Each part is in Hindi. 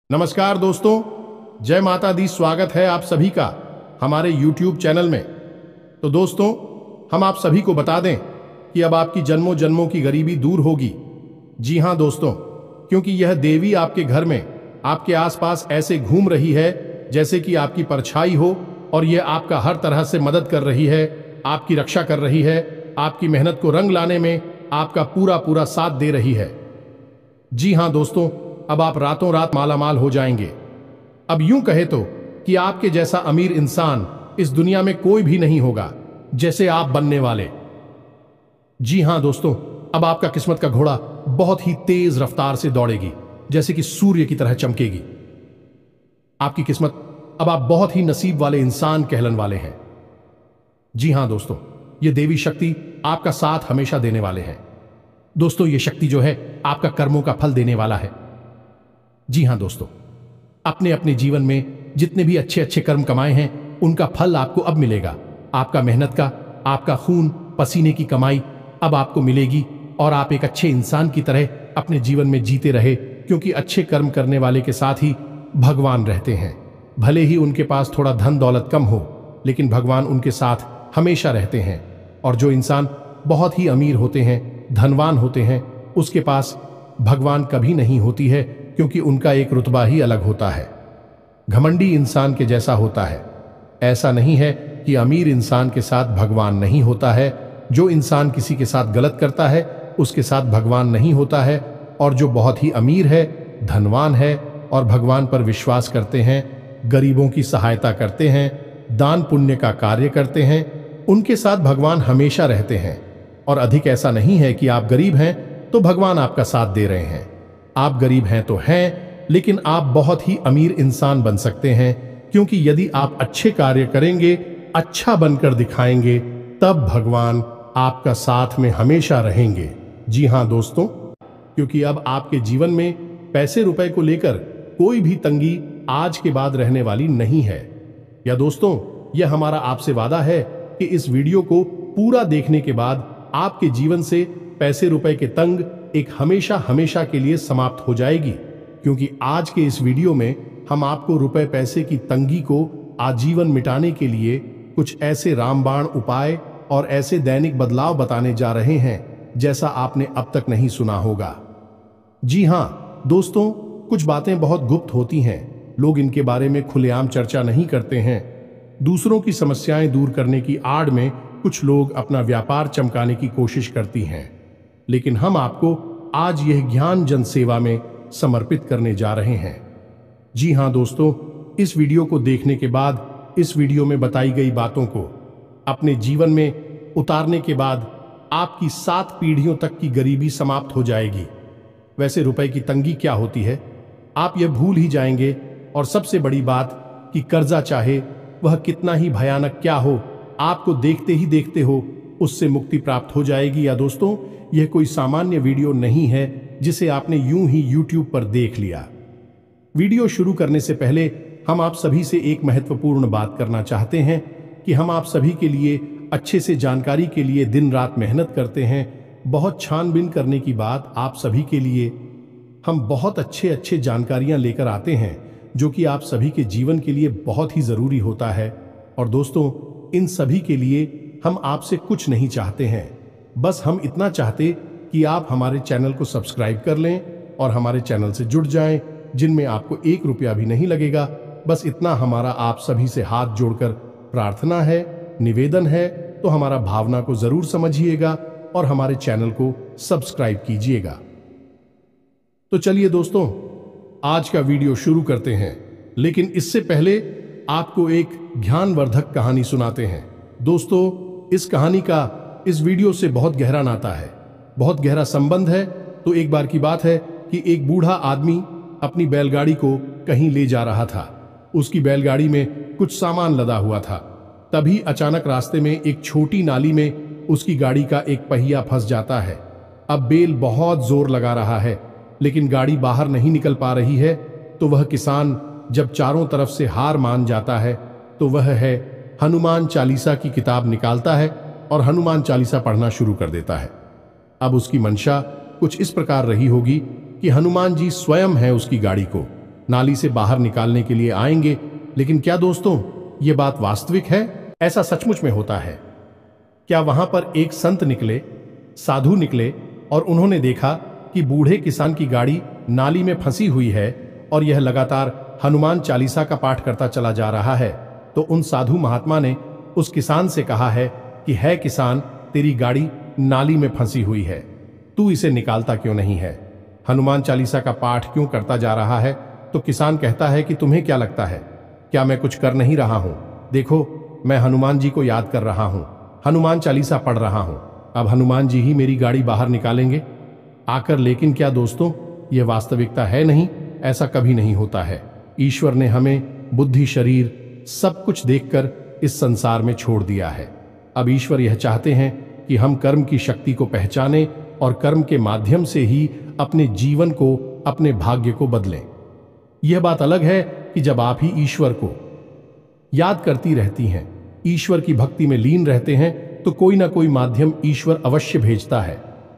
नमस्कार दोस्तों, जय माता दी। स्वागत है आप सभी का हमारे YouTube चैनल में। तो दोस्तों, हम आप सभी को बता दें कि अब आपकी जन्मों जन्मों की गरीबी दूर होगी। जी हां दोस्तों, क्योंकि यह देवी आपके घर में, आपके आसपास ऐसे घूम रही है जैसे कि आपकी परछाई हो, और यह आपका हर तरह से मदद कर रही है, आपकी रक्षा कर रही है, आपकी मेहनत को रंग लाने में आपका पूरा पूरा साथ दे रही है। जी हां दोस्तों, अब आप रातों रात मालामाल हो जाएंगे। अब यूं कहे तो कि आपके जैसा अमीर इंसान इस दुनिया में कोई भी नहीं होगा जैसे आप बनने वाले। जी हां दोस्तों, अब आपका किस्मत का घोड़ा बहुत ही तेज रफ्तार से दौड़ेगी, जैसे कि सूर्य की तरह चमकेगी। आपकी किस्मत, अब आप बहुत ही नसीब वाले इंसान कहलन वाले हैं। जी हां दोस्तों, ये देवी शक्ति आपका साथ हमेशा देने वाले हैं। दोस्तों, ये शक्ति जो है आपका कर्मों का फल देने वाला है। जी हां दोस्तों, अपने अपने जीवन में जितने भी अच्छे अच्छे कर्म कमाए हैं उनका फल आपको अब मिलेगा। आपका मेहनत का, आपका खून पसीने की कमाई अब आपको मिलेगी, और आप एक अच्छे इंसान की तरह अपने जीवन में जीते रहे, क्योंकि अच्छे कर्म करने वाले के साथ ही भगवान रहते हैं। भले ही उनके पास थोड़ा धन दौलत कम हो, लेकिन भगवान उनके साथ हमेशा रहते हैं। और जो इंसान बहुत ही अमीर होते हैं, धनवान होते हैं, उसके पास भगवान कभी नहीं होती है, क्योंकि उनका एक रुतबा ही अलग होता है। घमंडी इंसान के जैसा होता है। ऐसा नहीं है कि अमीर इंसान के साथ भगवान नहीं होता है। जो इंसान किसी के साथ गलत करता है उसके साथ भगवान नहीं होता है, और जो बहुत ही अमीर है, धनवान है और भगवान पर विश्वास करते हैं, गरीबों की सहायता करते हैं, दान पुण्य का कार्य करते हैं, उनके साथ भगवान हमेशा रहते हैं। और अधिक ऐसा नहीं है कि आप गरीब हैं तो भगवान आपका साथ दे रहे हैं। आप गरीब हैं तो हैं, लेकिन आप बहुत ही अमीर इंसान बन सकते हैं, क्योंकि यदि आप अच्छे कार्य करेंगे, अच्छा बनकर दिखाएंगे, तब भगवान आपका साथ में हमेशा रहेंगे। जी हां दोस्तों, क्योंकि अब आपके जीवन में पैसे रुपए को लेकर कोई भी तंगी आज के बाद रहने वाली नहीं है। या दोस्तों, यह हमारा आपसे वादा है कि इस वीडियो को पूरा देखने के बाद आपके जीवन से पैसे रुपए के तंग एक हमेशा हमेशा के लिए समाप्त हो जाएगी। क्योंकि आज के इस वीडियो में हम आपको रुपए पैसे की तंगी को आजीवन मिटाने के लिए कुछ ऐसे रामबाण उपाय और ऐसे दैनिक बदलाव बताने जा रहे हैं जैसा आपने अब तक नहीं सुना होगा। जी हां दोस्तों, कुछ बातें बहुत गुप्त होती हैं। लोग इनके बारे में खुलेआम चर्चा नहीं करते हैं। दूसरों की समस्याएं दूर करने की आड़ में कुछ लोग अपना व्यापार चमकाने की कोशिश करती हैं, लेकिन हम आपको आज यह ज्ञान जन सेवा में समर्पित करने जा रहे हैं। जी हां दोस्तों, इस वीडियो को देखने के बाद, इस वीडियो में बताई गई बातों को अपने जीवन में उतारने के बाद आपकी 7 पीढ़ियों तक की गरीबी समाप्त हो जाएगी। वैसे रुपए की तंगी क्या होती है, आप यह भूल ही जाएंगे। और सबसे बड़ी बात कि कर्जा चाहे वह कितना ही भयानक क्या हो, आपको देखते ही देखते हो उससे मुक्ति प्राप्त हो जाएगी। या दोस्तों, यह कोई सामान्य वीडियो नहीं है जिसे आपने यूं ही YouTube पर देख लिया। वीडियो शुरू करने से पहले हम आप सभी से एक महत्वपूर्ण बात करना चाहते हैं कि हम आप सभी के लिए अच्छे से जानकारी के लिए दिन रात मेहनत करते हैं। बहुत छानबीन करने की बात आप सभी के लिए हम बहुत अच्छे जानकारियां लेकर आते हैं, जो कि आप सभी के जीवन के लिए बहुत ही जरूरी होता है। और दोस्तों, इन सभी के लिए हम आपसे कुछ नहीं चाहते हैं, बस हम इतना चाहते कि आप हमारे चैनल को सब्सक्राइब कर लें और हमारे चैनल से जुड़ जाएं, जिनमें आपको 1 रुपया भी नहीं लगेगा। बस इतना हमारा आप सभी से हाथ जोड़कर प्रार्थना है, निवेदन है। तो हमारा भावना को जरूर समझिएगा और हमारे चैनल को सब्सक्राइब कीजिएगा। तो चलिए दोस्तों, आज का वीडियो शुरू करते हैं, लेकिन इससे पहले आपको एक ज्ञानवर्धक कहानी सुनाते हैं। दोस्तों, इस कहानी का इस वीडियो से बहुत गहरा नाता है, बहुत गहरा संबंध है। तो एक बार की बात है कि एक बूढ़ा आदमी अपनी बैलगाड़ी को कहीं ले जा रहा था। उसकी बैलगाड़ी में कुछ सामान लदा हुआ था। तभी अचानक रास्ते में एक छोटी नाली में उसकी गाड़ी का एक पहिया फंस जाता है। अब बैल बहुत जोर लगा रहा है, लेकिन गाड़ी बाहर नहीं निकल पा रही है। तो वह किसान जब चारों तरफ से हार मान जाता है, तो वह है हनुमान चालीसा की किताब निकालता है और हनुमान चालीसा पढ़ना शुरू कर देता है। अब उसकी मंशा कुछ इस प्रकार रही होगी कि हनुमान जी स्वयं है उसकी गाड़ी को नाली से बाहर निकालने के लिए आएंगे। लेकिन क्या दोस्तों ये बात वास्तविक है? ऐसा सचमुच में होता है क्या? वहां पर एक संत निकले, साधु निकले और उन्होंने देखा कि बूढ़े किसान की गाड़ी नाली में फंसी हुई है और यह लगातार हनुमान चालीसा का पाठ करता चला जा रहा है। तो उन साधु महात्मा ने उस किसान से कहा है कि है किसान, तेरी गाड़ी नाली में फंसी हुई है, तू इसे निकालता क्यों नहीं है? हनुमान चालीसा का पाठ क्यों करता जा रहा है? तो किसान कहता है कि तुम्हें क्या लगता है, क्या मैं कुछ कर नहीं रहा हूं? देखो, मैं हनुमान जी को याद कर रहा हूं, हनुमान चालीसा पढ़ रहा हूं। अब हनुमान जी ही मेरी गाड़ी बाहर निकालेंगे आकर। लेकिन क्या दोस्तों यह वास्तविकता है? नहीं, ऐसा कभी नहीं होता है। ईश्वर ने हमें बुद्धि, शरीर सब कुछ देकर इस संसार में छोड़ दिया है। अब ईश्वर यह चाहते हैं कि हम कर्म की शक्ति को पहचानें और कर्म के माध्यम से ही अपने जीवन को, अपने भाग्य को बदलें। यह बात अलग है कि जब आप ही ईश्वर को याद करती रहती हैं, ईश्वर की भक्ति में लीन रहते हैं, तो कोई ना कोई माध्यम ईश्वर अवश्य भेजता है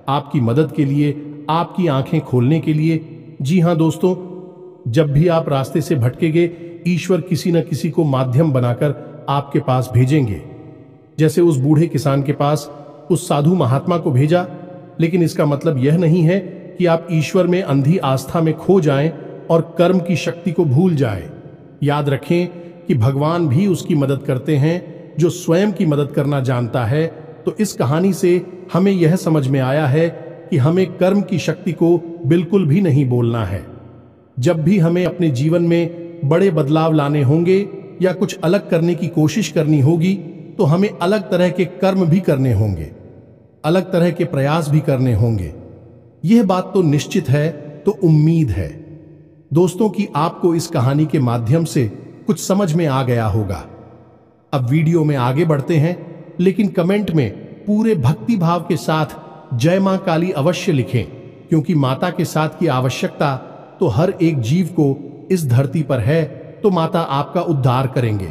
आपकी मदद के लिए, आपकी आंखें खोलने के लिए। जी हां दोस्तों, जब भी आप रास्ते से भटकेंगे, ईश्वर किसी न किसी को माध्यम बनाकर आपके पास भेजेंगे। जैसे उस बूढ़े किसान के पास उस साधु महात्मा को भेजा। लेकिन इसका मतलब यह नहीं है कि आप ईश्वर में अंधी आस्था में खो जाएं और कर्म की शक्ति को भूल जाएं। याद रखें कि भगवान भी उसकी मदद करते हैं जो स्वयं की मदद करना जानता है। तो इस कहानी से हमें यह समझ में आया है कि हमें कर्म की शक्ति को बिल्कुल भी नहीं बोलना है। जब भी हमें अपने जीवन में बड़े बदलाव लाने होंगे या कुछ अलग करने की कोशिश करनी होगी, तो हमें अलग तरह के कर्म भी करने होंगे, अलग तरह के प्रयास भी करने होंगे। यह बात तो निश्चित है। तो उम्मीद है दोस्तों कि आपको इस कहानी के माध्यम से कुछ समझ में आ गया होगा। अब वीडियो में आगे बढ़ते हैं, लेकिन कमेंट में पूरे भक्ति भाव के साथ जय मां काली अवश्य लिखें, क्योंकि माता के साथ की आवश्यकता तो हर एक जीव को इस धरती पर है। तो माता आपका उद्धार करेंगे।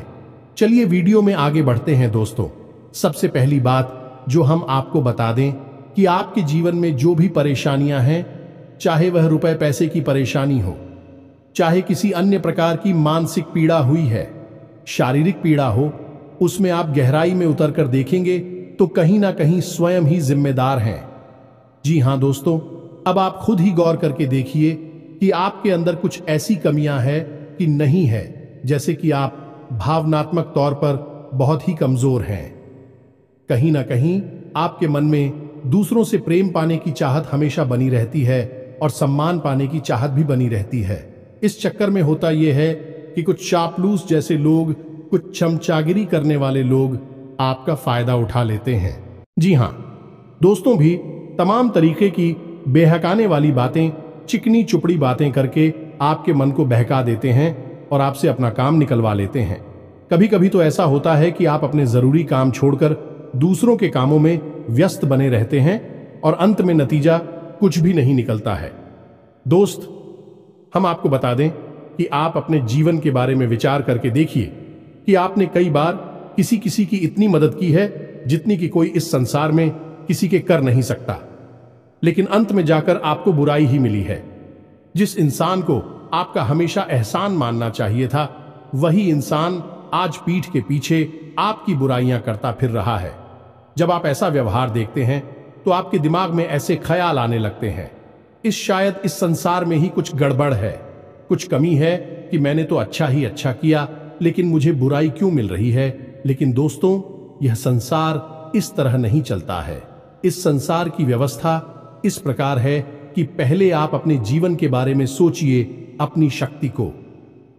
चलिए वीडियो में आगे बढ़ते हैं दोस्तों। सबसे पहली बात जो हम आपको बता दें कि आपके जीवन में जो भी परेशानियां हैं, चाहे वह रुपए पैसे की परेशानी हो, चाहे किसी अन्य प्रकार की मानसिक पीड़ा हुई है, शारीरिक पीड़ा हो, उसमें आप गहराई में उतरकर देखेंगे तो कहीं ना कहीं स्वयं ही जिम्मेदार हैं। जी हां दोस्तों, अब आप खुद ही गौर करके देखिए कि आपके अंदर कुछ ऐसी कमियां हैं कि नहीं है। जैसे कि आप भावनात्मक तौर पर बहुत ही कमजोर हैं। कहीं ना कहीं आपके मन में दूसरों से प्रेम पाने की चाहत हमेशा बनी रहती है और सम्मान पाने की चाहत भी बनी रहती है। इस चक्कर में होता यह है कि कुछ चापलूस जैसे लोग, कुछ चमचागिरी करने वाले लोग आपका फायदा उठा लेते हैं। जी हां दोस्तों, भी तमाम तरीके की बेहकाने वाली बातें, चिकनी चुपड़ी बातें करके आपके मन को बहका देते हैं और आपसे अपना काम निकलवा लेते हैं। कभी कभी तो ऐसा होता है कि आप अपने जरूरी काम छोड़कर दूसरों के कामों में व्यस्त बने रहते हैं और अंत में नतीजा कुछ भी नहीं निकलता है। दोस्त, हम आपको बता दें कि आप अपने जीवन के बारे में विचार करके देखिए कि आपने कई बार किसी किसी की इतनी मदद की है जितनी कि कोई इस संसार में किसी के कर नहीं सकता, लेकिन अंत में जाकर आपको बुराई ही मिली है। जिस इंसान को आपका हमेशा एहसान मानना चाहिए था, वही इंसान आज पीठ के पीछे आपकी बुराइयां करता फिर रहा है। जब आप ऐसा व्यवहार देखते हैं तो आपके दिमाग में ऐसे ख्याल आने लगते हैं, शायद इस संसार में ही कुछ गड़बड़ है, कुछ कमी है कि मैंने तो अच्छा ही अच्छा किया, लेकिन मुझे बुराई क्यों मिल रही है। लेकिन दोस्तों, यह संसार इस तरह नहीं चलता है। इस संसार की व्यवस्था इस प्रकार है कि पहले आप अपने जीवन के बारे में सोचिए, अपनी शक्ति को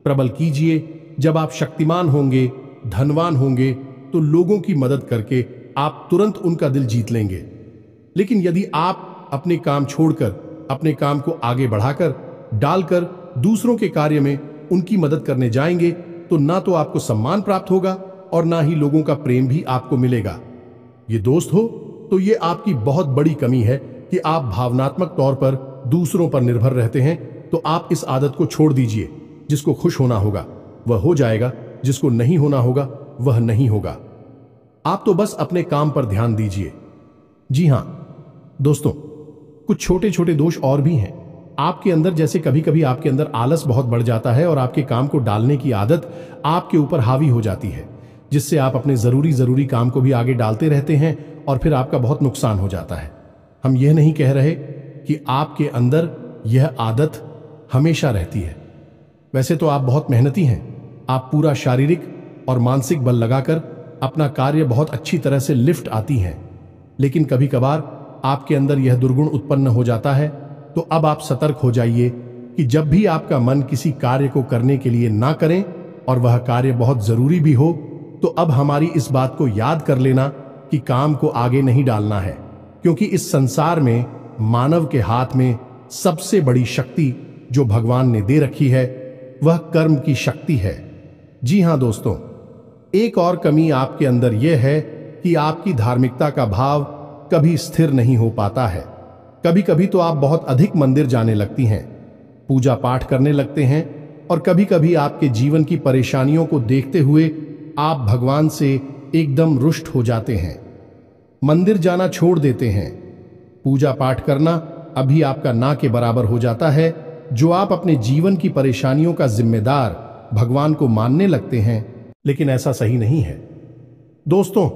प्रबल कीजिए। जब आप शक्तिमान होंगे, धनवान होंगे, तो लोगों की मदद करके आप तुरंत उनका दिल जीत लेंगे। लेकिन यदि आप अपने काम छोड़कर, अपने काम को आगे बढ़ाकर डालकर दूसरों के कार्य में उनकी मदद करने जाएंगे, तो ना तो आपको सम्मान प्राप्त होगा और ना ही लोगों का प्रेम भी आपको मिलेगा। ये दोस्त हो तो ये आपकी बहुत बड़ी कमी है कि आप भावनात्मक तौर पर दूसरों पर निर्भर रहते हैं। तो आप इस आदत को छोड़ दीजिए। जिसको खुश होना होगा वह हो जाएगा, जिसको नहीं होना होगा वह नहीं होगा। आप तो बस अपने काम पर ध्यान दीजिए। जी हां दोस्तों, कुछ छोटे छोटे दोष और भी हैं आपके अंदर जैसे कभी कभी आपके अंदर आलस बहुत बढ़ जाता है और आपके काम को डालने की आदत आपके ऊपर हावी हो जाती है, जिससे आप अपने जरूरी काम को भी आगे डालते रहते हैं और फिर आपका बहुत नुकसान हो जाता है। हम यह नहीं कह रहे कि आपके अंदर यह आदत हमेशा रहती है। वैसे तो आप बहुत मेहनती हैं, आप पूरा शारीरिक और मानसिक बल लगाकर अपना कार्य बहुत अच्छी तरह से लिफ्ट आती हैं, लेकिन कभी कभार आपके अंदर यह दुर्गुण उत्पन्न हो जाता है। तो अब आप सतर्क हो जाइए कि जब भी आपका मन किसी कार्य को करने के लिए ना करें और वह कार्य बहुत जरूरी भी हो, तो अब हमारी इस बात को याद कर लेना कि काम को आगे नहीं डालना है, क्योंकि इस संसार में मानव के हाथ में सबसे बड़ी शक्ति जो भगवान ने दे रखी है वह कर्म की शक्ति है। जी हां दोस्तों, एक और कमी आपके अंदर यह है कि आपकी धार्मिकता का भाव कभी स्थिर नहीं हो पाता है। कभी कभी तो आप बहुत अधिक मंदिर जाने लगती हैं, पूजा पाठ करने लगते हैं, और कभी कभी आपके जीवन की परेशानियों को देखते हुए आप भगवान से एकदम रुष्ट हो जाते हैं, मंदिर जाना छोड़ देते हैं। पूजा पाठ करना अभी आपका ना के बराबर हो जाता है, जो आप अपने जीवन की परेशानियों का जिम्मेदार भगवान को मानने लगते हैं, लेकिन ऐसा सही नहीं है। दोस्तों,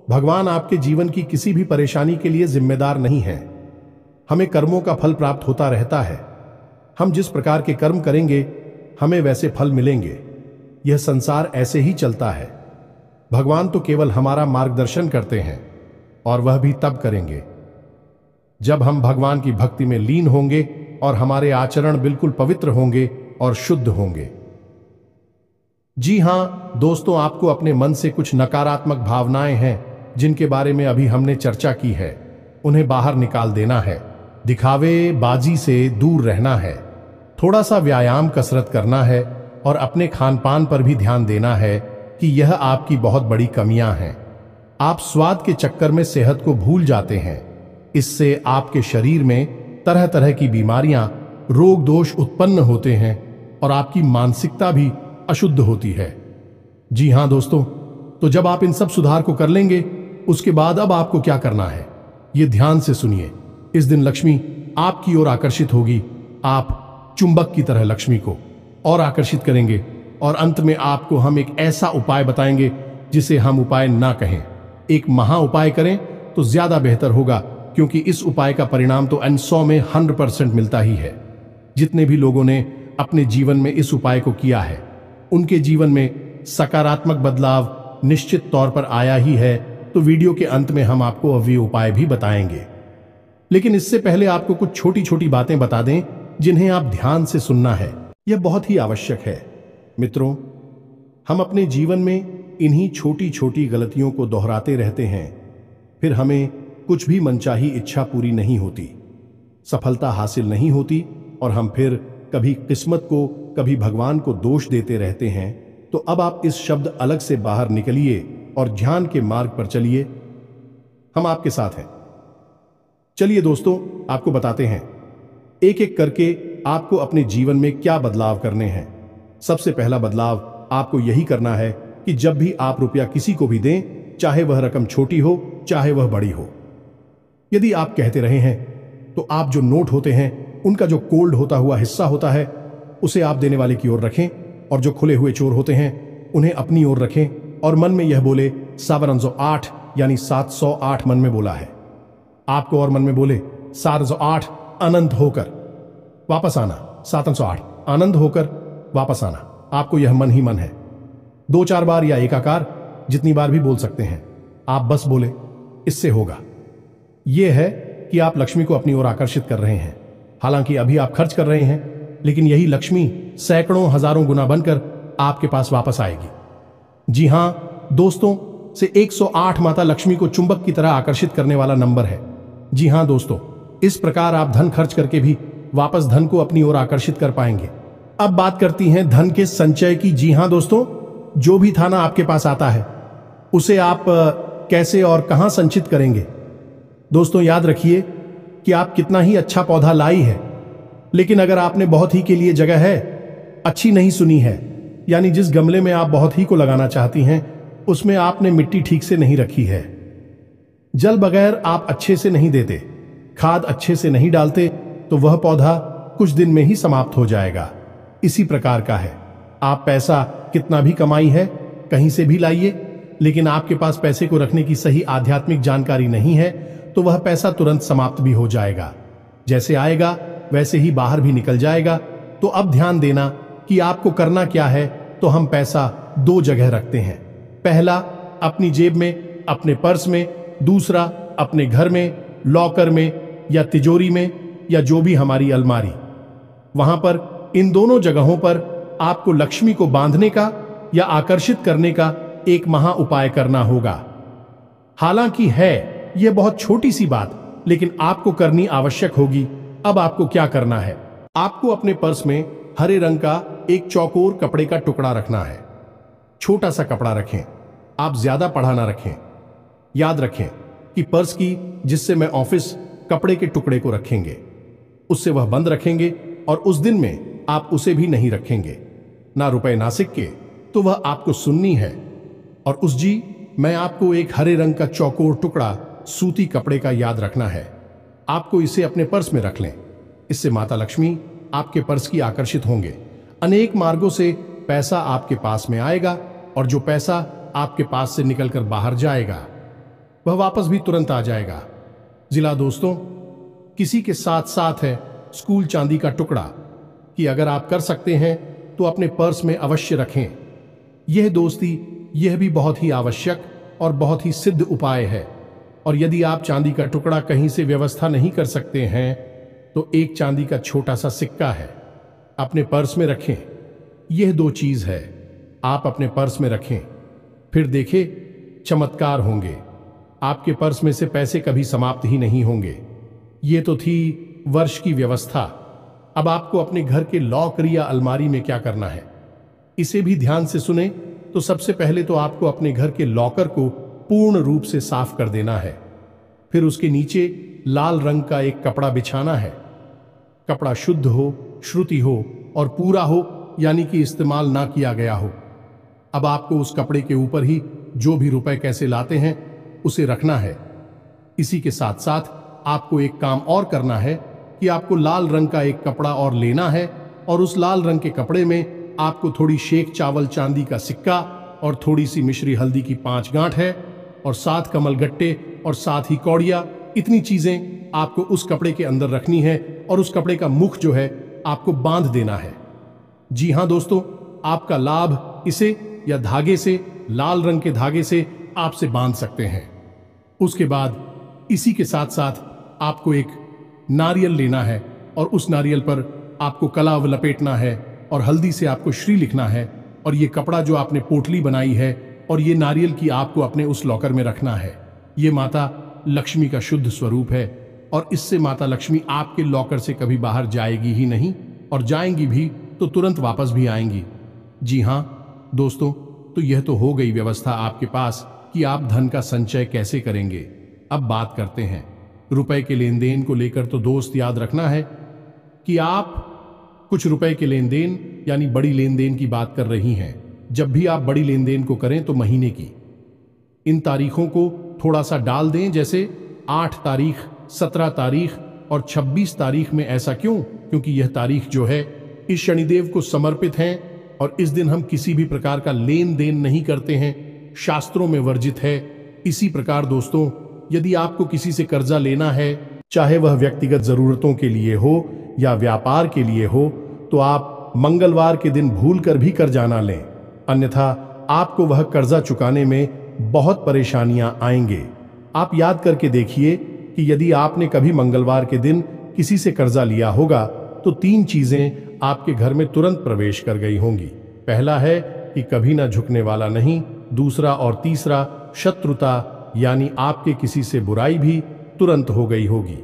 भगवान आपके जीवन की किसी भी परेशानी के लिए जिम्मेदार नहीं है। हमें कर्मों का फल प्राप्त होता रहता है। हम जिस प्रकार के कर्म करेंगे हमें वैसे फल मिलेंगे। यह संसार ऐसे ही चलता है। भगवान तो केवल हमारा मार्गदर्शन करते हैं, और वह भी तब करेंगे जब हम भगवान की भक्ति में लीन होंगे और हमारे आचरण बिल्कुल पवित्र होंगे और शुद्ध होंगे। जी हां दोस्तों, आपको अपने मन से कुछ नकारात्मक भावनाएं हैं जिनके बारे में अभी हमने चर्चा की है, उन्हें बाहर निकाल देना है। दिखावे बाजी से दूर रहना है, थोड़ा सा व्यायाम कसरत करना है, और अपने खान पान पर भी ध्यान देना है कि यह आपकी बहुत बड़ी कमियां हैं। आप स्वाद के चक्कर में सेहत को भूल जाते हैं। इससे आपके शरीर में तरह तरह की बीमारियां, रोग दोष उत्पन्न होते हैं और आपकी मानसिकता भी अशुद्ध होती है। जी हां दोस्तों, तो जब आप इन सब सुधार को कर लेंगे, उसके बाद अब आपको क्या करना है ये ध्यान से सुनिए। इस दिन लक्ष्मी आपकी ओर आकर्षित होगी। आप चुंबक की तरह लक्ष्मी को और आकर्षित करेंगे, और अंत में आपको हम एक ऐसा उपाय बताएंगे जिसे हम उपाय ना कहें, एक महा उपाय करें तो ज्यादा बेहतर होगा, क्योंकि इस उपाय का परिणाम तो 100 में 100% मिलता ही है। जितने भी लोगों ने अपने जीवन में इस उपाय को किया है, उनके जीवन में सकारात्मक बदलाव निश्चित तौर पर आया ही है। तो वीडियो के अंत में हम आपको अभी उपाय भी बताएंगे, लेकिन इससे पहले आपको कुछ छोटी छोटी बातें बता दें जिन्हें आप ध्यान से सुनना है। यह बहुत ही आवश्यक है। मित्रों, हम अपने जीवन में इन्हीं छोटी छोटी गलतियों को दोहराते रहते हैं, फिर हमें कुछ भी मनचाही इच्छा पूरी नहीं होती, सफलता हासिल नहीं होती, और हम फिर कभी किस्मत को कभी भगवान को दोष देते रहते हैं। तो अब आप इस शब्द अलग से बाहर निकलिए और ध्यान के मार्ग पर चलिए। हम आपके साथ हैं। चलिए दोस्तों, आपको बताते हैं एक एक करके आपको अपने जीवन में क्या बदलाव करने हैं। सबसे पहला बदलाव आपको यही करना है कि जब भी आप रुपया किसी को भी दें, चाहे वह रकम छोटी हो चाहे वह बड़ी हो, यदि आप कहते रहे हैं तो आप जो नोट होते हैं उनका जो कोल्ड होता हुआ हिस्सा होता है उसे आप देने वाले की ओर रखें, और जो खुले हुए चोर होते हैं उन्हें अपनी ओर रखें, और मन में यह बोले 708 यानी 708 मन में बोला है। आपको और मन में बोले 708 अनंत होकर वापस आना, 708 आनंद होकर वापस आना। आपको यह मन ही मन है। 2-4 बार या एकाकार जितनी बार भी बोल सकते हैं, आप बस बोले, इससे होगा। यह है कि आप लक्ष्मी को अपनी ओर आकर्षित कर रहे हैं। हालांकि अभी आप खर्च कर रहे हैं, लेकिन यही लक्ष्मी सैकड़ों हजारों गुना बनकर आपके पास वापस आएगी। जी हां दोस्तों, से 108 माता लक्ष्मी को चुंबक की तरह आकर्षित करने वाला नंबर है। जी हां दोस्तों, इस प्रकार आप धन खर्च करके भी वापस धन को अपनी ओर आकर्षित कर पाएंगे। अब बात करती हैं धन के संचय की। जी हां दोस्तों, जो भी थाना आपके पास आता है उसे आप कैसे और कहां संचित करेंगे। दोस्तों याद रखिए कि आप कितना ही अच्छा पौधा लाई है, लेकिन अगर आपने बहुत ही के लिए जगह है अच्छी नहीं सुनी है, यानी जिस गमले में आप बहुत ही को लगाना चाहती हैं उसमें आपने मिट्टी ठीक से नहीं रखी है, जल बगैर आप अच्छे से नहीं देते, खाद अच्छे से नहीं डालते, तो वह पौधा कुछ दिन में ही समाप्त हो जाएगा। इसी प्रकार का है, आप पैसा कितना भी कमाई है, कहीं से भी लाइए, लेकिन आपके पास पैसे को रखने की सही आध्यात्मिक जानकारी नहीं है तो वह पैसा तुरंत समाप्त भी हो जाएगा। जैसे आएगा वैसे ही बाहर भी निकल जाएगा। तो अब ध्यान देना कि आपको करना क्या है। तो हम पैसा दो जगह रखते हैं। पहला, अपनी जेब में, अपने पर्स में। दूसरा, अपने घर में, लॉकर में या तिजोरी में या जो भी हमारी अलमारी, वहां पर, इन दोनों जगहों पर आपको लक्ष्मी को बांधने का या आकर्षित करने का एक महा उपाय करना होगा। हालांकि है यह बहुत छोटी सी बात, लेकिन आपको करनी आवश्यक होगी। अब आपको क्या करना है, आपको अपने पर्स में हरे रंग का एक चौकोर कपड़े का टुकड़ा रखना है। छोटा सा कपड़ा रखें, आप ज्यादा पढ़ा ना रखें। याद रखें कि पर्स की जिससे मैं ऑफिस कपड़े के टुकड़े को रखेंगे, उससे वह बंद रखेंगे और उस दिन में आप उसे भी नहीं रखेंगे, ना रुपए ना सिक्के, तो वह आपको सुननी है। और उस जी, मैं आपको एक हरे रंग का चौकोर टुकड़ा सूती कपड़े का याद रखना है। आपको इसे अपने पर्स में रख लें। इससे माता लक्ष्मी आपके पर्स की आकर्षित होंगे। अनेक मार्गों से पैसा आपके पास में आएगा और जो पैसा आपके पास से निकलकर बाहर जाएगा वह वापस भी तुरंत आ जाएगा। जिला दोस्तों, किसी के साथ साथ है स्कूल चांदी का टुकड़ा कि अगर आप कर सकते हैं तो अपने पर्स में अवश्य रखें। यह दोस्ती, यह भी बहुत ही आवश्यक और बहुत ही सिद्ध उपाय है। और यदि आप चांदी का टुकड़ा कहीं से व्यवस्था नहीं कर सकते हैं तो एक चांदी का छोटा सा सिक्का है, अपने पर्स में रखें। यह दो चीज है, आप अपने पर्स में रखें, फिर देखें चमत्कार होंगे। आपके पर्स में से पैसे कभी समाप्त ही नहीं होंगे। ये तो थी वर्ष की व्यवस्था। अब आपको अपने घर के लॉकर या अलमारी में क्या करना है, इसे भी ध्यान से सुने। तो सबसे पहले तो आपको अपने घर के लॉकर को पूर्ण रूप से साफ कर देना है। फिर उसके नीचे लाल रंग का एक कपड़ा बिछाना है। कपड़ा शुद्ध हो, श्रुति हो और पूरा हो, यानी कि इस्तेमाल ना किया गया हो। अब आपको उस कपड़े के ऊपर ही जो भी रुपए कैसे लाते हैं उसे रखना है। इसी के साथ साथ आपको एक काम और करना है कि आपको लाल रंग का एक कपड़ा और लेना है और उस लाल रंग के कपड़े में आपको थोड़ी शेख चावल चांदी का सिक्का और थोड़ी सी मिश्री हल्दी की 5 गांठ है और 7 कमल गट्टे और साथ ही कौड़िया। इतनी चीजें आपको उस कपड़े के अंदर रखनी है और उस कपड़े का मुख जो है आपको बांध देना है। जी हां दोस्तों, आपका लाभ इसे या धागे से, लाल रंग के धागे से आपसे बांध सकते हैं। उसके बाद इसी के साथ साथ आपको एक नारियल लेना है और उस नारियल पर आपको कलाव लपेटना है और हल्दी से आपको श्री लिखना है और ये कपड़ा जो आपने पोटली बनाई है और ये नारियल की आपको अपने उस लॉकर में रखना है। ये माता लक्ष्मी का शुद्ध स्वरूप है और इससे माता लक्ष्मी आपके लॉकर से कभी बाहर जाएगी ही नहीं और जाएंगी भी तो तुरंत वापस भी आएंगी। जी हां दोस्तों, तो यह तो हो गई व्यवस्था आपके पास कि आप धन का संचय कैसे करेंगे। अब बात करते हैं रुपए के लेन देन को लेकर। तो दोस्त याद रखना है कि आप कुछ रुपए के लेन देन यानी बड़ी लेन देन की बात कर रही हैं। जब भी आप बड़ी लेन देन को करें तो महीने की इन तारीखों को थोड़ा सा डाल दें, जैसे 8 तारीख, 17 तारीख और 26 तारीख में। ऐसा क्यों? क्योंकि यह तारीख जो है इस शनिदेव को समर्पित है और इस दिन हम किसी भी प्रकार का लेन देन नहीं करते हैं, शास्त्रों में वर्जित है। इसी प्रकार दोस्तों, यदि आपको किसी से कर्जा लेना है, चाहे वह व्यक्तिगत जरूरतों के लिए हो या व्यापार के लिए हो, तो आप मंगलवार के दिन भूल कर भी कर्जा ना लें, अन्यथा आपको वह कर्जा चुकाने में बहुत परेशानियां आएंगे। आप याद करके देखिए कि यदि आपने कभी मंगलवार के दिन किसी से कर्जा लिया होगा तो 3 चीजें आपके घर में तुरंत प्रवेश कर गई होंगी। पहला है कि कभी ना झुकने वाला नहीं, दूसरा और तीसरा शत्रुता, यानी आपके किसी से बुराई भी तुरंत हो गई होगी।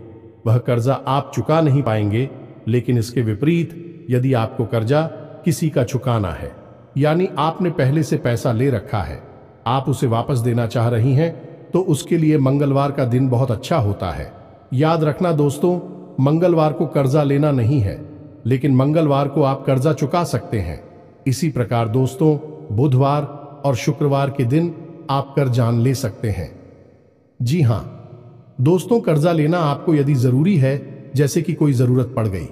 वह कर्जा आप चुका नहीं पाएंगे। लेकिन इसके विपरीत यदि आपको कर्जा किसी का चुकाना है, यानी आपने पहले से पैसा ले रखा है, आप उसे वापस देना चाह रही हैं, तो उसके लिए मंगलवार का दिन बहुत अच्छा होता है। याद रखना दोस्तों, मंगलवार को कर्जा लेना नहीं है, लेकिन मंगलवार को आप कर्जा चुका सकते हैं। इसी प्रकार दोस्तों, बुधवार और शुक्रवार के दिन आप कर्जान ले सकते हैं। जी हां दोस्तों, कर्जा लेना आपको यदि जरूरी है, जैसे कि कोई जरूरत पड़ गई,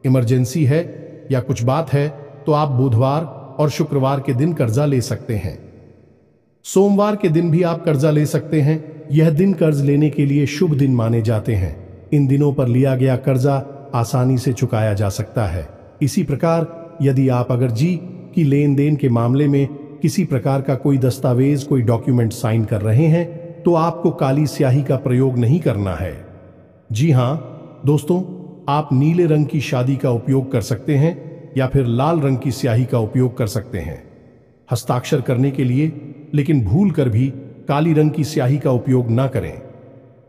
इमरजेंसी है या कुछ बात है तो आप बुधवार और शुक्रवार के दिन कर्जा ले सकते हैं। सोमवार के दिन भी आप कर्जा ले सकते हैं। यह दिन कर्ज लेने के लिए शुभ दिन माने जाते हैं। इन दिनों पर लिया गया कर्जा आसानी से चुकाया जा सकता है। इसी प्रकार यदि आप अगर जी की लेन देन के मामले में किसी प्रकार का कोई दस्तावेज, कोई डॉक्यूमेंट साइन कर रहे हैं तो आपको काली स्याही का प्रयोग नहीं करना है। जी हां दोस्तों, आप नीले रंग की शादी का उपयोग कर सकते हैं या फिर लाल रंग की स्याही का उपयोग कर सकते हैं हस्ताक्षर करने के लिए, लेकिन भूल कर भी काली रंग की स्याही का उपयोग ना करें।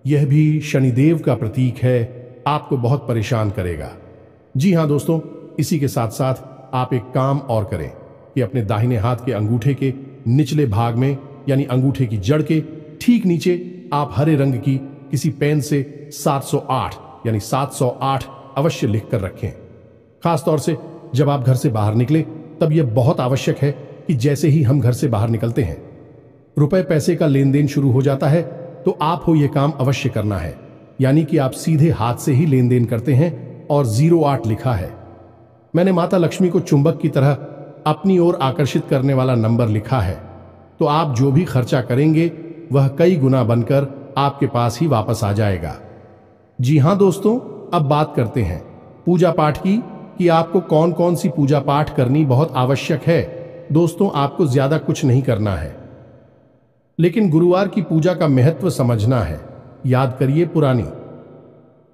यह भी शनिदेव का प्रतीक है, आपको बहुत परेशान करेगा। जी हां दोस्तों, इसी के साथ साथ आप एक काम और करें कि अपने दाहिने हाथ के अंगूठे के निचले भाग में यानी अंगूठे की जड़ के ठीक नीचे आप हरे रंग की किसी पेन से 708 यानी 708 अवश्य लिख कर रखें। खासतौर से जब आप घर से बाहर निकले तब यह बहुत आवश्यक है कि जैसे ही हम घर से बाहर निकलते हैं, रुपए पैसे का लेन देन शुरू हो जाता है तो आप हो यह काम अवश्य करना है, यानी कि आप सीधे हाथ से ही लेन देन करते हैं और 08 लिखा है। मैंने माता लक्ष्मी को चुंबक की तरह अपनी ओर आकर्षित करने वाला नंबर लिखा है, तो आप जो भी खर्चा करेंगे वह कई गुना बनकर आपके पास ही वापस आ जाएगा। जी हां दोस्तों, अब बात करते हैं पूजा पाठ की कि आपको कौन कौन सी पूजा पाठ करनी बहुत आवश्यक है। दोस्तों, आपको ज्यादा कुछ नहीं करना है, लेकिन गुरुवार की पूजा का महत्व समझना है। याद करिए पुरानी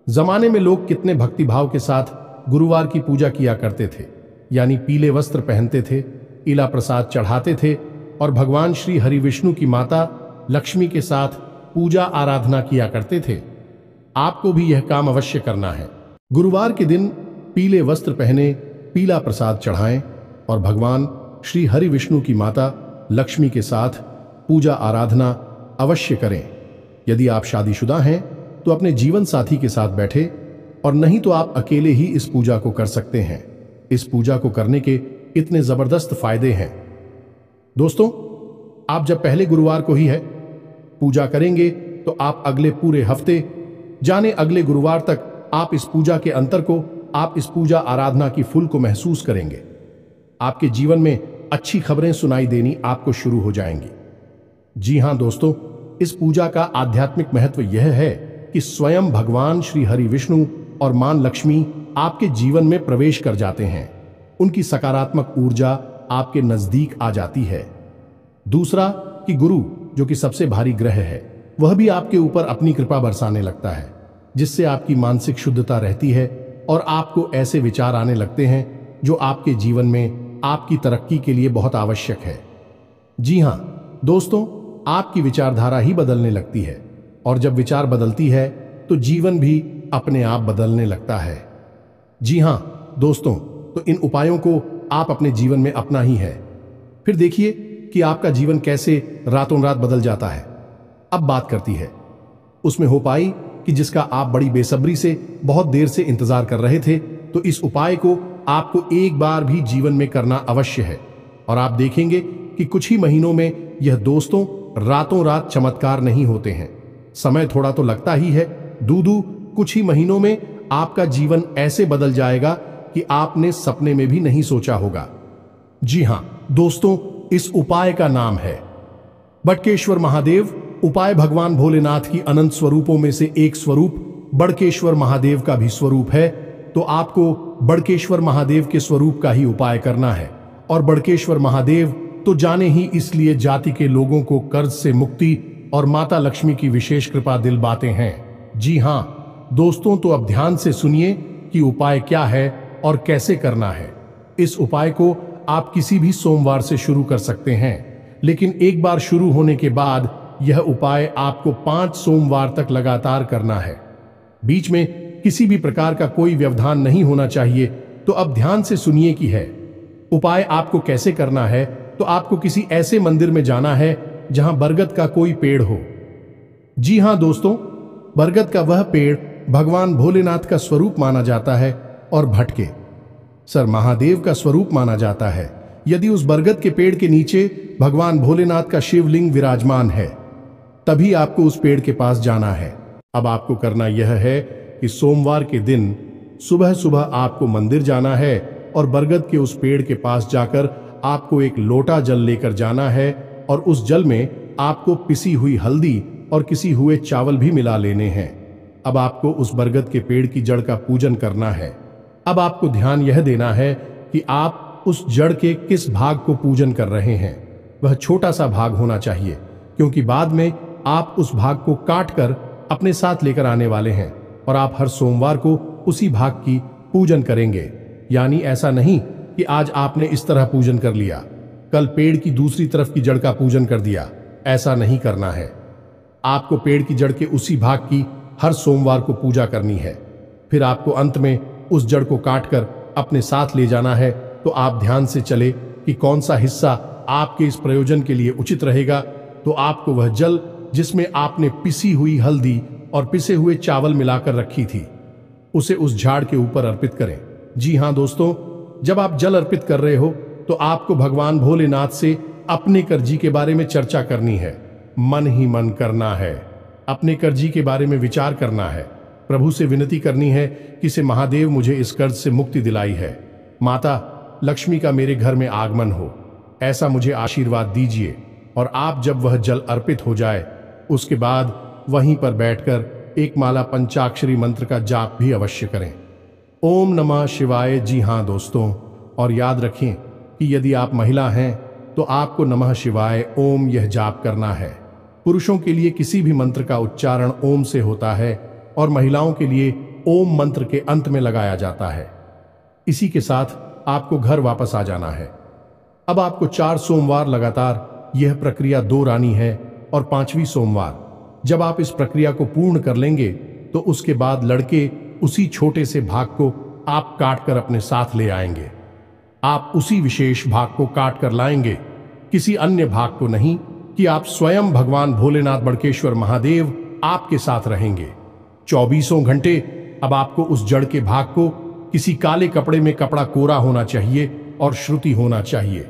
जमाने में लोग कितने भक्तिभाव के साथ गुरुवार की पूजा किया करते थे, यानी पीले वस्त्र पहनते थे, इला प्रसाद चढ़ाते थे और भगवान श्री हरि विष्णु की माता लक्ष्मी के साथ पूजा आराधना किया करते थे। आपको भी यह काम अवश्य करना है। गुरुवार के दिन पीले वस्त्र पहने, पीला प्रसाद चढ़ाएं और भगवान श्री हरि विष्णु की माता लक्ष्मी के साथ पूजा आराधना अवश्य करें। यदि आप शादीशुदा हैं तो अपने जीवन साथी के साथ बैठे, और नहीं तो आप अकेले ही इस पूजा को कर सकते हैं। इस पूजा को करने के इतने जबरदस्त फायदे हैं। दोस्तों, आप जब पहले गुरुवार को ही है पूजा करेंगे तो आप अगले पूरे हफ्ते जाने अगले गुरुवार तक आप इस पूजा के अंतर को, आप इस पूजा आराधना की फुल को महसूस करेंगे। आपके जीवन में अच्छी खबरें सुनाई देनी आपको शुरू हो जाएंगी। जी हां दोस्तों, इस पूजा का आध्यात्मिक महत्व यह है कि स्वयं भगवान श्री हरि विष्णु और मां लक्ष्मी आपके जीवन में प्रवेश कर जाते हैं। उनकी सकारात्मक ऊर्जा आपके नजदीक आ जाती है। दूसरा कि गुरु, जो कि सबसे भारी ग्रह है, वह भी आपके ऊपर अपनी कृपा बरसाने लगता है, जिससे आपकी मानसिक शुद्धता रहती है और आपको ऐसे विचार आने लगते हैं जो आपके जीवन में आपकी तरक्की के लिए बहुत आवश्यक है। जी हां दोस्तों, आपकी विचारधारा ही बदलने लगती है, और जब विचार बदलती है तो जीवन भी अपने आप बदलने लगता है। जी हां दोस्तों, तो इन उपायों को आप अपने जीवन में अपना ही है, फिर देखिए कि आपका जीवन कैसे रातों रात बदल जाता है। अब बात करती है उसमें हो पाई कि जिसका आप बड़ी बेसब्री से बहुत देर से इंतजार कर रहे थे, तो इस उपाय को आपको एक बार भी जीवन में करना अवश्य है, और आप देखेंगे कि कुछ ही महीनों में यह दोस्तों रातों रात चमत्कार नहीं होते हैं। समय थोड़ा तो लगता ही है, दूदू कुछ ही महीनों में आपका जीवन ऐसे बदल जाएगा कि आपने सपने में भी नहीं सोचा होगा। जी हां दोस्तों, इस उपाय का नाम है बड़केश्वर महादेव। उपाय भगवान भोलेनाथ की अनंत स्वरूपों में से एक स्वरूप बड़केश्वर महादेव का भी स्वरूप है, तो आपको बड़केश्वर महादेव के स्वरूप का ही उपाय करना है। और बड़केश्वर महादेव तो जाने ही इसलिए जाति के लोगों को कर्ज से मुक्ति और माता लक्ष्मी की विशेष कृपा दिलवाते हैं। जी हां दोस्तों, तो अब ध्यान से सुनिए कि उपाय क्या है और कैसे करना है। इस उपाय को आप किसी भी सोमवार से शुरू कर सकते हैं, लेकिन एक बार शुरू होने के बाद यह उपाय आपको 5 सोमवार तक लगातार करना है। बीच में किसी भी प्रकार का कोई व्यवधान नहीं होना चाहिए। तो अब ध्यान से सुनिए कि है उपाय आपको कैसे करना है। तो आपको किसी ऐसे मंदिर में जाना है जहां बरगद का कोई पेड़ हो। जी हां दोस्तों, बरगद का वह पेड़ भगवान भोलेनाथ का स्वरूप माना जाता है और भटके सर महादेव का स्वरूप माना जाता है। यदि उस बरगद के पेड़ के नीचे भगवान भोलेनाथ का शिवलिंग विराजमान है, तभी आपको उस पेड़ के पास जाना है। अब आपको करना यह है कि सोमवार के दिन सुबह सुबह आपको मंदिर जाना है और बरगद के उस पेड़ के पास जाकर आपको एक लोटा जल लेकर जाना है और उस जल में आपको पिसी हुई हल्दी और किसी हुए चावल भी मिला लेने हैं। अब आपको उस बरगद के पेड़ की जड़ का पूजन करना है। अब आपको ध्यान यह देना है कि आप उस जड़ के किस भाग को पूजन कर रहे हैं। वह छोटा सा भाग होना चाहिए, क्योंकि बाद में आप उस भाग को काट कर अपने साथ लेकर आने वाले हैं और आप हर सोमवार को उसी भाग की पूजन करेंगे। यानी ऐसा नहीं कि आज आपने इस तरह पूजन कर लिया, कल पेड़ की दूसरी तरफ की जड़ का पूजन कर दिया। ऐसा नहीं करना है। आपको पेड़ की जड़ के उसी भाग की हर सोमवार को पूजा करनी है। फिर आपको अंत में उस जड़ को काटकर अपने साथ ले जाना है। तो आप ध्यान से चले कि कौन सा हिस्सा आपके इस प्रयोजन के लिए उचित रहेगा। तो आपको वह जल जिसमें आपने पिसी हुई हल्दी और पिसे हुए चावल मिलाकर रखी थी, उसे उस झाड़ के ऊपर अर्पित करें। जी हाँ दोस्तों, जब आप जल अर्पित कर रहे हो तो आपको भगवान भोलेनाथ से अपने कर्जी के बारे में चर्चा करनी है। मन ही मन करना है। अपने कर्जी के बारे में विचार करना है। प्रभु से विनती करनी है कि से महादेव मुझे इस कर्ज से मुक्ति दिलाई है। माता लक्ष्मी का मेरे घर में आगमन हो, ऐसा मुझे आशीर्वाद दीजिए। और आप जब वह जल अर्पित हो जाए उसके बाद वहीं पर बैठकर एक माला पंचाक्षरी मंत्र का जाप भी अवश्य करें। ओम नमः शिवाय। जी हाँ दोस्तों, और याद रखें कि यदि आप महिला हैं तो आपको नमः शिवाय ओम यह जाप करना है। पुरुषों के लिए किसी भी मंत्र का उच्चारण ओम से होता है और महिलाओं के लिए ओम मंत्र के अंत में लगाया जाता है। इसी के साथ आपको घर वापस आ जाना है। अब आपको 4 सोमवार लगातार यह प्रक्रिया दोहरानी है और 5वीं सोमवार जब आप इस प्रक्रिया को पूर्ण कर लेंगे तो उसके बाद लड़के उसी छोटे से भाग को आप काट कर अपने साथ ले आएंगे। आप उसी विशेष भाग को काट कर लाएंगे, किसी अन्य भाग को नहीं, कि आप स्वयं भगवान भोलेनाथ बड़केश्वर महादेव आपके साथ रहेंगे 24 घंटे। अब आपको उस जड़ के भाग को किसी काले कपड़े में, कपड़ा कोरा होना चाहिए और श्रुति होना चाहिए।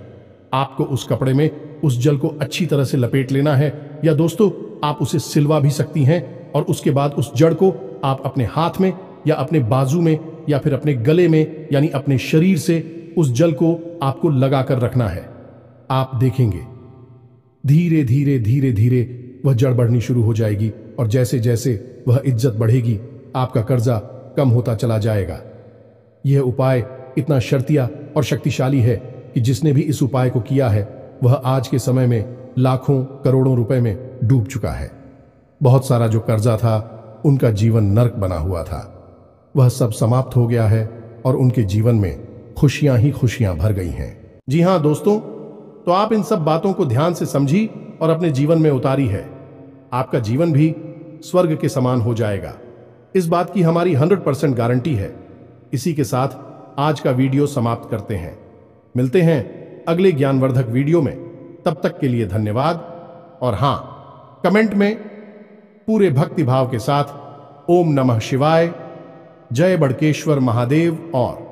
आपको उस कपड़े में उस जल को अच्छी तरह से लपेट लेना है, या दोस्तों आप उसे सिलवा भी सकती हैं। और उसके बाद उस जड़ को आप अपने हाथ में या अपने बाजू में या फिर अपने गले में, यानी अपने शरीर से उस जल को आपको लगा कर रखना है। आप देखेंगे धीरे धीरे धीरे धीरे वह जड़ बढ़नी शुरू हो जाएगी और जैसे जैसे वह इज्जत बढ़ेगी आपका कर्जा कम होता चला जाएगा। यह उपाय इतना शर्तिया और शक्तिशाली है कि जिसने भी इस उपाय को किया है वह आज के समय में लाखों करोड़ों रुपए में डूब चुका है। बहुत सारा जो कर्जा था, उनका जीवन नरक बना हुआ था, वह सब समाप्त हो गया है और उनके जीवन में खुशियां ही खुशियां भर गई हैं। जी हाँ दोस्तों, तो आप इन सब बातों को ध्यान से समझी और अपने जीवन में उतारी है। आपका जीवन भी स्वर्ग के समान हो जाएगा, इस बात की हमारी 100% गारंटी है। इसी के साथ आज का वीडियो समाप्त करते हैं। मिलते हैं अगले ज्ञानवर्धक वीडियो में। तब तक के लिए धन्यवाद। और हाँ, कमेंट में पूरे भक्ति भाव के साथ ओम नमः शिवाय, जय बड़केश्वर महादेव और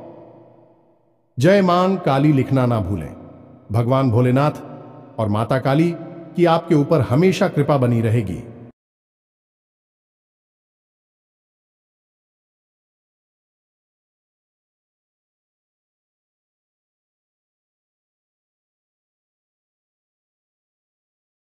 जय मां काली लिखना ना भूलें। भगवान भोलेनाथ और माता काली की आपके ऊपर हमेशा कृपा बनी रहेगी।